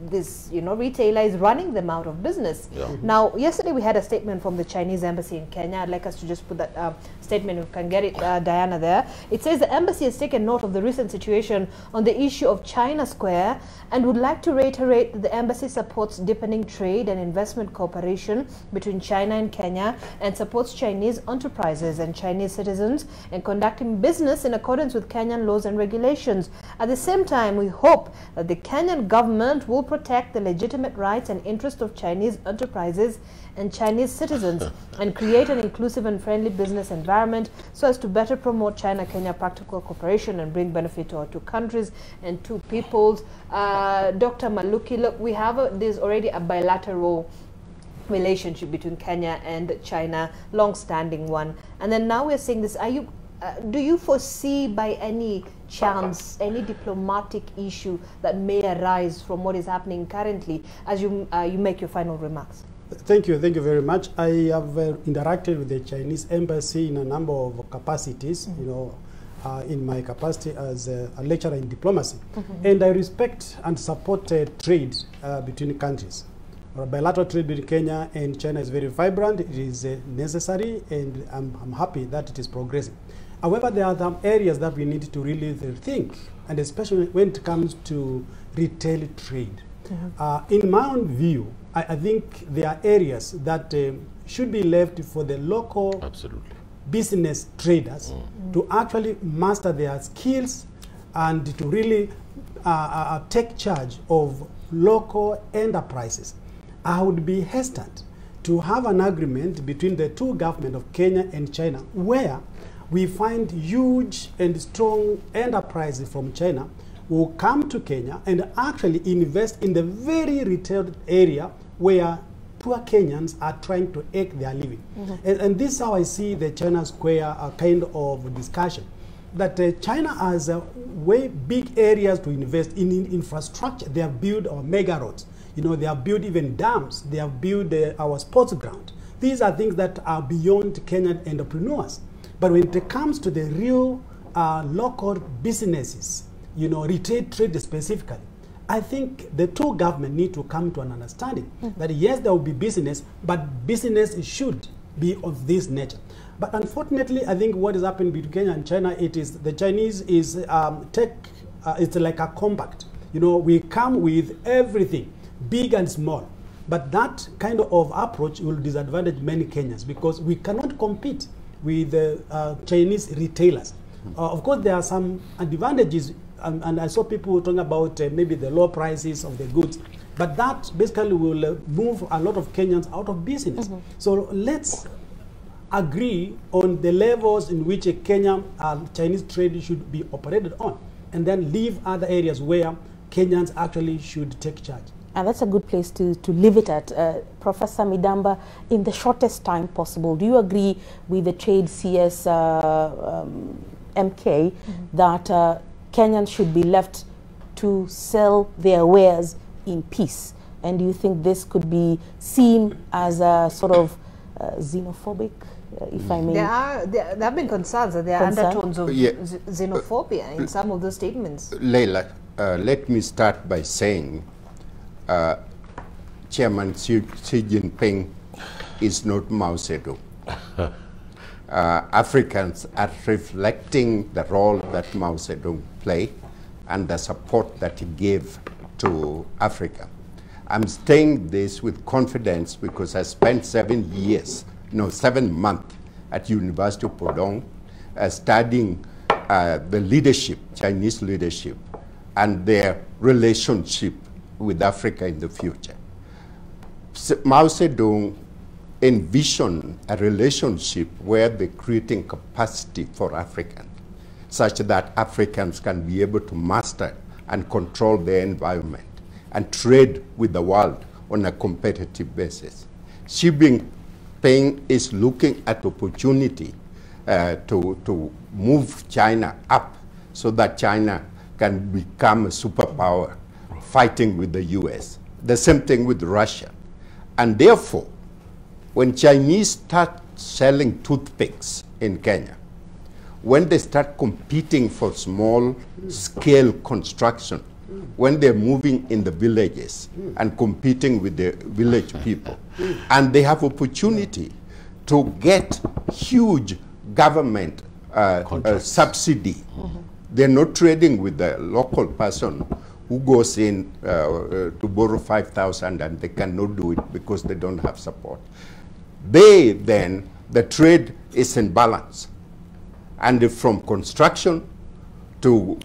this retailer is running them out of business. Now, yesterday we had a statement from the Chinese embassy in Kenya. I'd like us to just put that statement, we can get it, Diana, there. It says the embassy has taken note of the recent situation on the issue of China Square and would like to reiterate that the embassy supports deepening trade and investment cooperation between China and Kenya and supports Chinese enterprises and Chinese citizens in conducting business in accordance with Kenyan laws and regulations. At the same time, we hope that the Kenyan government will protect the legitimate rights and interests of Chinese enterprises and Chinese citizens and create an inclusive and friendly business environment so as to better promote China-Kenya practical cooperation and bring benefit to our two countries and two peoples. Dr. Maluki, look, we have there's already a bilateral relationship between Kenya and China, long-standing one. And then now we're seeing this. Are you, do you foresee by any chance any diplomatic issue that may arise from what is happening currently as you make your final remarks? Thank you very much. I have interacted with the Chinese embassy in a number of capacities, in my capacity as a lecturer in diplomacy. And I respect and support trade between countries. Bilateral trade between Kenya and China is very vibrant. It is necessary, and I'm happy that it is progressing. However, there are some areas that we need to really think, and especially when it comes to retail trade. In my own view, I think there are areas that should be left for the local business traders to actually master their skills and to really take charge of local enterprises. I would be hesitant to have an agreement between the two governments of Kenya and China where we find huge and strong enterprises from China will come to Kenya and actually invest in the very retail area where poor Kenyans are trying to make their living. And this is how I see the China Square kind of discussion. That China has way big areas to invest in infrastructure. They have built our mega roads. They have built even dams. They have built our sports ground. These are things that are beyond Kenyan entrepreneurs. But when it comes to the real local businesses, you know, trade specifically, I think the two governments need to come to an understanding that yes, there will be business, but business should be of this nature. But unfortunately, I think what is happening between Kenya and China, it is the Chinese is it's like a compact. You know, we come with everything, big and small. But that kind of approach will disadvantage many Kenyans because we cannot compete with Chinese retailers. Of course, there are some advantages, and I saw people talking about maybe the low prices of the goods, but that basically will move a lot of Kenyans out of business. So let's agree on the levels in which a Kenyan Chinese trade should be operated on, and then leave other areas where Kenyans actually should take charge. And that's a good place to leave it at. Professor Midamba, in the shortest time possible, do you agree with the Trade CS MK that Kenyans should be left to sell their wares in peace? And do you think this could be seen as a sort of xenophobic, if I may? There have been concerns that there are undertones of xenophobia in some of those statements. Leila, let me start by saying Chairman Xi Jinping is not Mao Zedong. Africans are reflecting the role that Mao Zedong played and the support that he gave to Africa. I'm saying this with confidence because I spent 7 months at University of Pudong studying the leadership, Chinese leadership, and their relationship with Africa in the future. Mao Zedong envisioned a relationship where they're creating capacity for Africans, such that Africans can be able to master and control their environment and trade with the world on a competitive basis. Xi Jinping is looking at opportunity to move China up so that China can become a superpower fighting with the US. The same thing with Russia. And therefore, when Chinese start selling toothpicks in Kenya, when they start competing for small-scale construction, when they're moving in the villages and competing with the village people, and they have opportunity to get huge government subsidy, they're not trading with the local person who goes in to borrow 5,000 and they cannot do it because they don't have support. The trade is in balance. And from construction to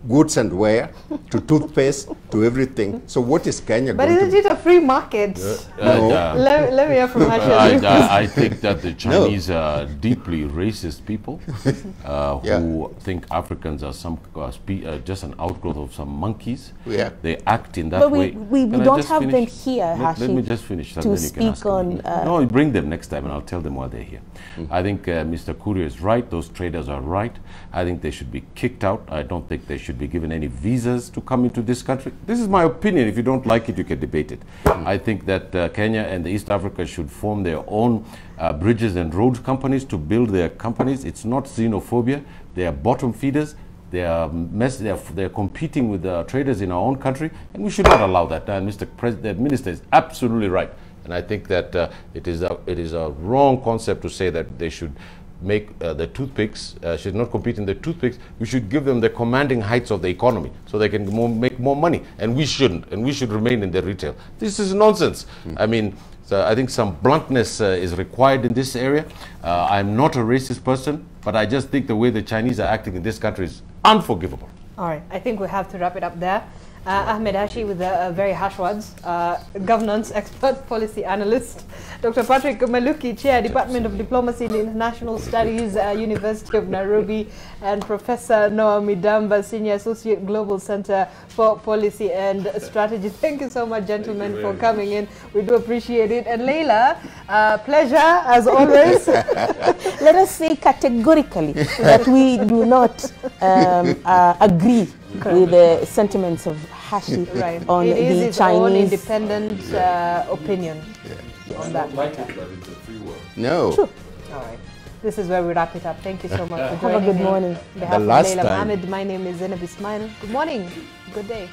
goods and wear, to toothpaste, to everything. So what is Kenya but going to do? But isn't it a free market? No. Let me hear from Asha. I think that the Chinese are deeply racist people who think Africans are just an outgrowth of some monkeys. Yeah. They act in that way. We don't have them here, Let me just finish. to speak on... No, bring them next time and I'll tell them why they're here. I think Mr. Kuria is right. Those traders are right. I think they should be kicked out. I don't think they should be given any visas to come into this country. This is my opinion. If you don't like it, you can debate it. I think that Kenya and the East Africa should form their own bridges and road companies to build their companies. It's not xenophobia. They are bottom feeders. They're competing with the traders in our own country, and we should not allow that. And the Minister is absolutely right. And I think that it is a wrong concept to say that they should make the toothpicks, should not compete in the toothpicks. We should give them the commanding heights of the economy so they can make more money. And we shouldn't. And we should remain in the retail. This is nonsense. I mean, so I think some bluntness is required in this area. I'm not a racist person, but I just think the way the Chinese are acting in this country is unforgivable. All right. I think we have to wrap it up there. Ahmed Hashi with very harsh words, governance expert, policy analyst. Dr. Patrick Maluki, Chair, Department of Diplomacy and International Studies, University of Nairobi, and Professor Noah Midamba, Senior Associate, Global Center for Policy and Strategy. Thank you so much, gentlemen, for coming in. We do appreciate it. And Leila, pleasure, as always. Let us say categorically that we do not agree with the sentiments of Hashi on it is the its Chinese own independent opinion on that matter. No. All right. This is where we wrap it up. Thank you so much for joining Have a good me. morning. On behalf The of last Leila time- Mohammed, my name is Zainab Ismail. Good morning. Good day.